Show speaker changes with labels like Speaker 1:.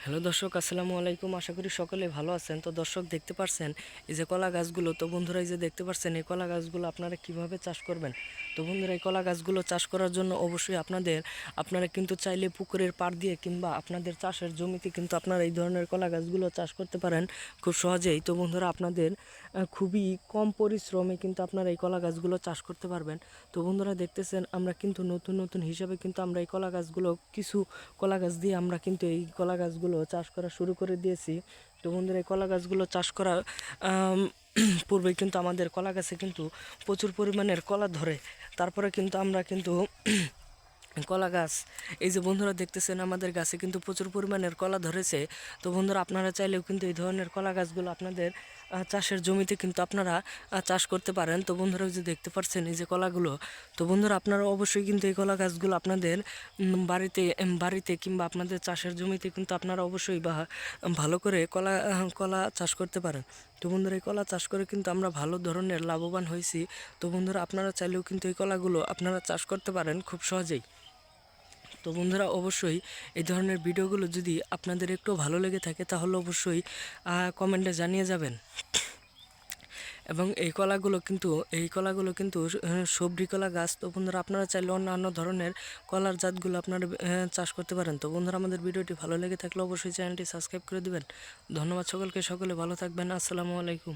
Speaker 1: Hello দর্শক, আসসালামু আলাইকুম। আশা করি সকলে ভালো আছেন। তো দর্শক, দেখতে পারছেন এই যে কলা গাছগুলো। তো বন্ধুরা, এই যে দেখতে পারছেন এই কলা গাছগুলো আপনারা কিভাবে চাষ করবেন। তো বন্ধুরা, এই কলা গাছগুলো চাষ করার জন্য অবশ্যই আপনারা কিন্তু চাইলে পুকুরের পাড় দিয়ে কিংবা আপনাদের চাষের জমিতে কিন্তু আপনারা এই ধরনের কলা গাছগুলো চাষ করতে পারেন খুব সহজেই। তো বন্ধুরা, আপনাদের খুবই কম পরিশ্রমে কিন্তু আপনারা এই কলা গাছগুলো চাষ করতে পারবেন। তো বন্ধুরা, দেখতেছেন আমরা কিন্তু নতুন নতুন হিসাবে কিন্তু আমরা এই কলা গাছগুলো কিছু কলা গাছ দিয়ে আমরা কিন্তু এই কলা গাছগুলো চাষ করা শুরু করে দিয়েছি। তো বন্ধুরা, এই কলা গাছগুলো চাষ করা পূর্বে কিন্তু আমাদের কলা গাছে কিন্তু প্রচুর পরিমাণের কলা ধরে। তারপরে কিন্তু আমরা কিন্তু কলা গাছ, এই যে বন্ধুরা দেখতেছেন আমাদের গাছে কিন্তু প্রচুর পরিমাণের কলা ধরেছে। তো বন্ধুরা, আপনারা চাইলেও কিন্তু এই ধরনের কলা গাছগুলো আপনাদের চাষের জমিতে কিন্তু আপনারা চাষ করতে পারেন। তো বন্ধুরা, যে দেখতে পাচ্ছেন এই যে কলাগুলো, তো বন্ধুরা আপনারা অবশ্যই কিন্তু এই কলা গাছগুলো আপনাদের বাড়িতে কিংবা আপনাদের চাষের জমিতে কিন্তু আপনারা অবশ্যই ভালো করে কলা চাষ করতে পারেন। তো বন্ধুরা, এই কলা চাষ করে কিন্তু আমরা ভালো ধরনের লাভবান হয়েছি। তো বন্ধুরা, আপনারা চাইলেও কিন্তু এই কলাগুলো আপনারা চাষ করতে পারেন খুব সহজেই। তো বন্ধুরা, অবশ্যই এই ধরনের ভিডিওগুলো যদি আপনাদের একটু ভালো লেগে থাকে তাহলে অবশ্যই কমেন্টে জানিয়ে যাবেন। এবং এই কলাগুলো কিন্তু সবজি কলা গাছ। তো বন্ধুরা, আপনারা চাইলে অন্যান্য ধরনের কলার জাতগুলো আপনারা চাষ করতে পারেন। তো বন্ধুরা, আমাদের ভিডিওটি ভালো লেগে থাকলে অবশ্যই চ্যানেলটি সাবস্ক্রাইব করে দিবেন। ধন্যবাদ সকলকে, সকলে ভালো থাকবেন। আসসালামু আলাইকুম।